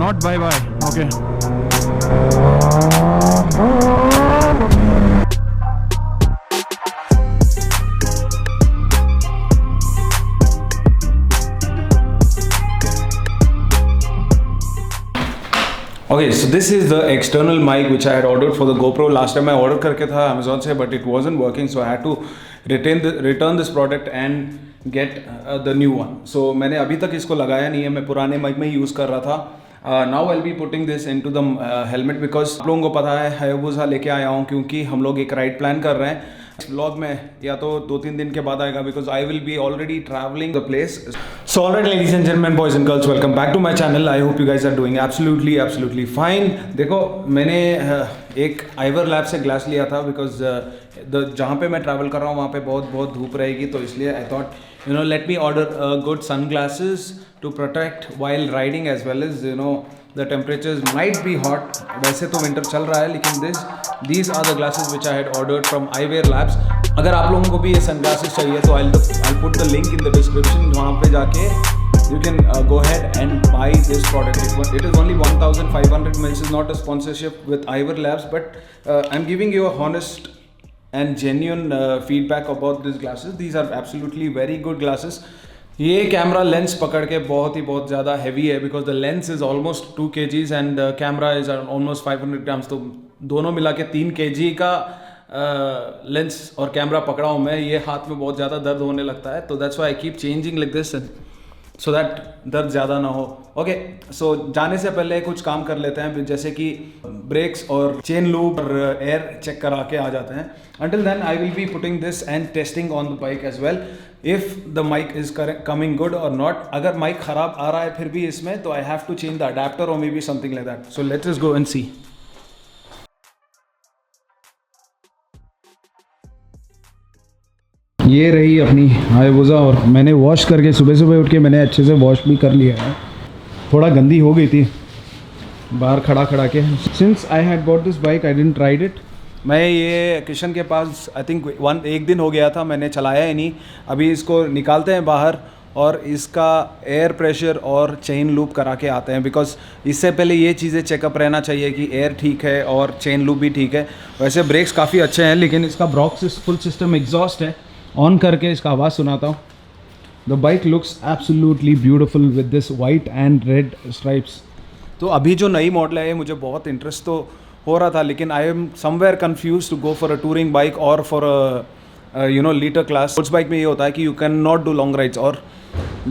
not bye bye. Okay. Okay, so this is the external mic which I had ordered for the GoPro. Last time I ordered करके था Amazon से, but it wasn't working, so I had to return this product and get the new one. So मैंने अभी तक इसको लगाया नहीं है, मैं पुराने माइक में ही यूज़ कर रहा था. Now I'll be putting this into the helmet because आप लोगों को पता है हायाबुसा लेके आया हूँ क्योंकि हम लोग एक राइड प्लान कर रहे हैं. व्लॉग में या तो 2-3 दिन के बाद आएगा because I will be already traveling the place. So alright ladies and gentlemen, boys and girls, welcome back to my channel. I hope you guys are doing absolutely fine. देखो मैंने एक आइवर लैब से glass लिया था because जहाँ पे मैं travel कर रहा हूँ वहाँ पे बहुत धूप रहेगी, तो इसलिए I thought let me order good sunglasses to protect while riding as well as the temperatures might be hot. वैसे तो विंटर चल रहा है लेकिन these are the glasses which I had ordered from Eyewear Labs. अगर आप लोगों को भी ये sunglasses चाहिए तो I'll put the link in the description. वहाँ पे जाके you can go ahead and buy this product. It is only 1500 ml. This is not a sponsorship with Eyewear Labs, but I'm giving you a honest and genuine feedback about these glasses. These are absolutely very good glasses. ये camera lens पकड़ के बहुत ज़्यादा heavy है because the lens is almost 2 kgs and camera is almost 500 grams. तो दोनों मिला के 3 kg का लेंस और कैमरा पकड़ा हूँ मैं. ये हाथ में बहुत ज़्यादा दर्द होने लगता है, तो that's why I keep changing like this so that दर्द ज़्यादा ना हो. ओके, सो जाने से पहले कुछ काम कर लेते हैं, जैसे कि ब्रेक्स और चेन लूप और एयर चेक करा के आ जाते हैं. Until then, I will be putting this and testing on the bike as well. If the mic is coming good or not. अगर mic ख़राब आ रहा है फिर भी इसमें, तो I have to change the adapter or maybe something like that. So let us go and see. ये रही अपनी हायाबुसा और मैंने वॉश करके सुबह उठ के मैंने अच्छे से वॉश भी कर लिया है. थोड़ा गंदी हो गई थी बाहर खड़ा के. Since I had bought this bike, I didn't ride it. मैं ये किशन के पास आई थिंक एक दिन हो गया था, मैंने चलाया ही नहीं. अभी इसको निकालते हैं बाहर और इसका एयर प्रेशर और चेन लूप करा के आते हैं बिकॉज इससे पहले ये चीज़ें चेकअप रहना चाहिए कि एयर ठीक है और चेन लूप भी ठीक है. वैसे ब्रेक्स काफ़ी अच्छे हैं लेकिन इसका ब्रॉक्स फुल सिस्टम एग्जॉस्ट है. ऑन करके इसका आवाज़ सुनाता हूँ. The bike looks absolutely beautiful with this white and red stripes. तो अभी जो नई मॉडल है मुझे बहुत इंटरेस्ट तो हो रहा था, लेकिन I am somewhere confuse to go for a touring bike और for litre class. Sports bike में ये होता है कि you can not do long rides और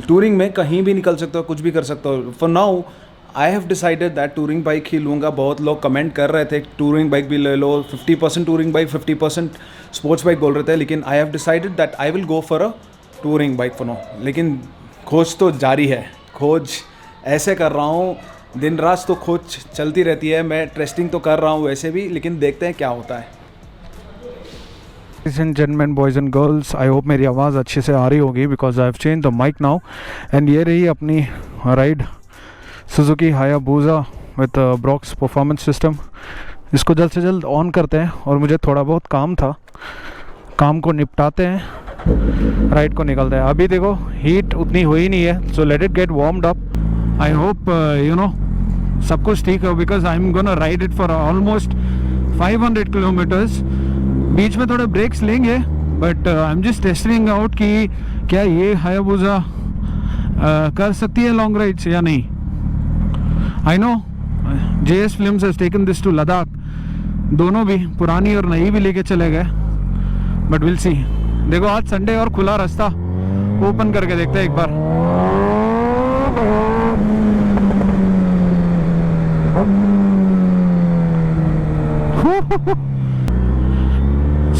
टूरिंग में कहीं भी निकल सकते हो, कुछ भी कर सकते हो. For now I have decided that touring bike ही लूँगा. बहुत लोग कमेंट कर रहे थे टूरिंग बाइक भी ले लो, 50% टूरिंग बाइक 50% स्पोर्ट्स बाइक बोल रहे थे, लेकिन आई have decided that I will go for a touring bike for now. लेकिन खोज तो जारी है, खोज ऐसे कर रहा हूँ दिन रात, तो खोज चलती रहती है. मैं टेस्टिंग तो कर रहा हूँ वैसे भी, लेकिन देखते हैं क्या होता है. Ladies and gentlemen, boys and girls, I hope मेरी आवाज़ अच्छे से आ रही होगी because I have changed the mic now. And ये रही अपनी ride Suzuki Hayabusa with Brox performance system. इसको जल्द से जल्द ऑन करते हैं और मुझे थोड़ा बहुत काम था, काम को निपटाते हैं, राइड को निकलते हैं. अभी देखो हीट उतनी हुई नहीं है, so let it get warmed up. I hope सब कुछ ठीक है because I am gonna ride it for almost 500 kilometres. बीच में थोड़े ब्रेक्स लेंगे but I am just testing out कि क्या ये हायाबुसा कर सकती है लॉन्ग राइड्स या नहीं. I know JS Films has taken this to Ladakh. दोनों भी पुरानी और नई भी लेके चले गए, बट विल सी. देखो आज संडे और खुला रास्ता, ओपन करके देखते हैं एक बार.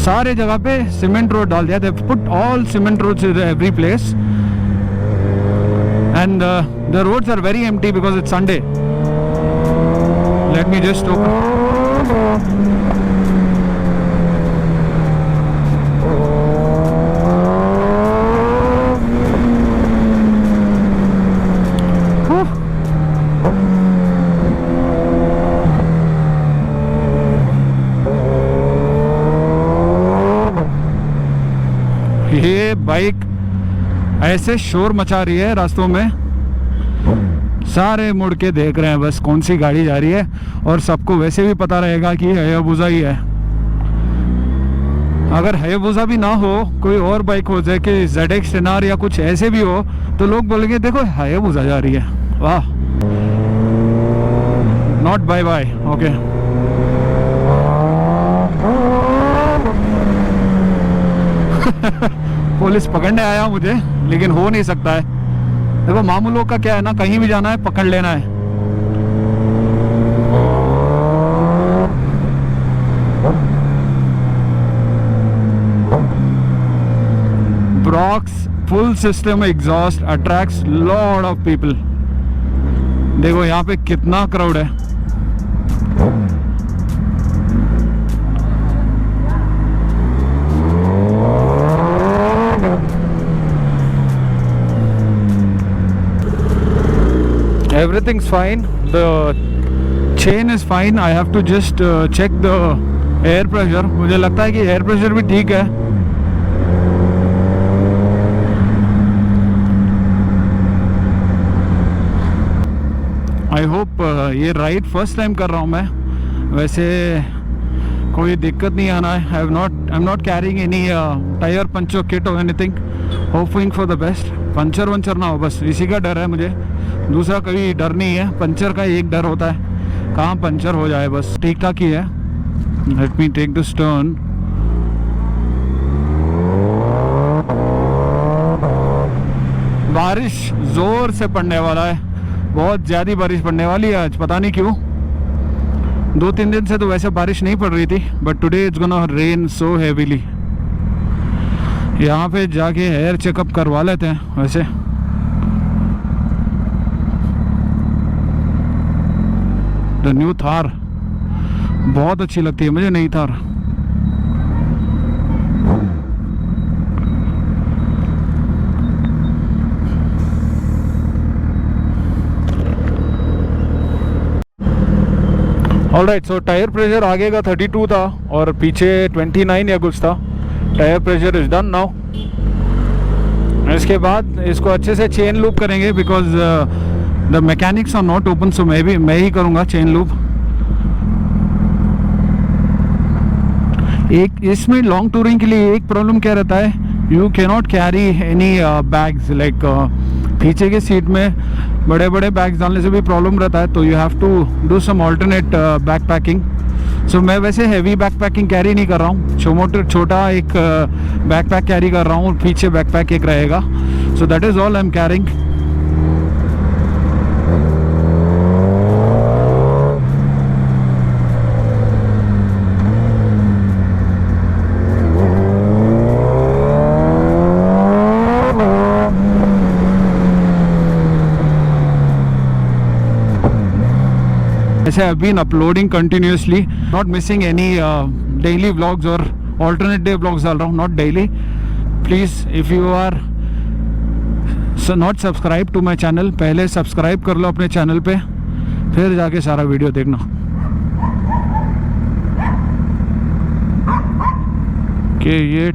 सारे जगह पे सीमेंट रोड डाल दिया. They put all cement roads in every place and the roads are very empty because it's Sunday. Let me just open. ये बाइक ऐसे शोर मचा रही है रास्तों में, सारे मुड़ के देख रहे हैं बस कौन सी गाड़ी जा रही है, और सबको वैसे भी पता रहेगा कि हायाबुसा ही है। अगर हायाबुसा भी ना हो, कोई और बाइक हो जाए कि ZX Tenor या कुछ ऐसे भी हो, तो लोग बोलेंगे देखो हायाबुसा जा रही है। वाह, not bye bye. Okay, police पकड़ने आया मुझे, लेकिन हो नहीं सकता है। देखो मामूलों का क्या है ना, कहीं भी जाना है पकड़ लेना है। Brock's full system exhaust attracts lot of people। देखो यहाँ पे कितना क्राउड है। Everything's fine, the chain is fine, I have to just check the air pressure। मुझे लगता है कि एयर प्रेशर भी ठीक है। आई होप ये राइड फर्स्ट टाइम कर रहा हूँ मैं, वैसे कोई दिक्कत नहीं आना है। I am not carrying any tyre puncture kit और anything, hoping for the best. Puncture वंचर ना हो बस, इसी का डर है मुझे, दूसरा कोई डर नहीं है। पंचर का एक डर होता है, कहाँ पंचर हो जाए बस। ठीक ठाक ही है। Let me take this turn. बारिश जोर से पड़ने वाला है, बहुत ज़्यादा बारिश पड़ने वाली है आज, पता नहीं क्यों। 2-3 दिन से तो वैसे बारिश नहीं पड़ रही थी, but today it's gonna rain so heavily. यहाँ पे जाके हेयर चेकअप करवा लेते हैं वैसे। द न्यू थार बहुत अच्छी लगती है मुझे, नई थार। ऑलराइट, सो टायर प्रेशर आगे का 32 था और पीछे 29 या कुछ था। Tyre pressure is done now. इसके बाद इसको अच्छे से चेन लूप करेंगे, because the mechanics are not open, so मैं ही करूँगा चेन लूप। एक इसमें लॉन्ग टूरिंग के लिए एक प्रॉब्लम क्या रहता है, you cannot carry any bags, like पीछे के सीट में बड़े बड़े बैग्स डालने से भी प्रॉब्लम रहता है, तो you have to do some alternate back packing. So मैं वैसे हैवी बैक पैकिंग कैरी नहीं कर रहा हूँ, छोटा एक बैक पैक कैरी कर रहा हूँ और पीछे बैक पैक एक रहेगा। So that is all I am carrying. I have been uploading continuously, not missing any daily vlogs or alternate day vlogs डाल रहा हूँ, not daily. Please, if you are not subscribed to my channel, पहले subscribe कर लो अपने channel पे, फिर जाके सारा वीडियो देखना। कि ये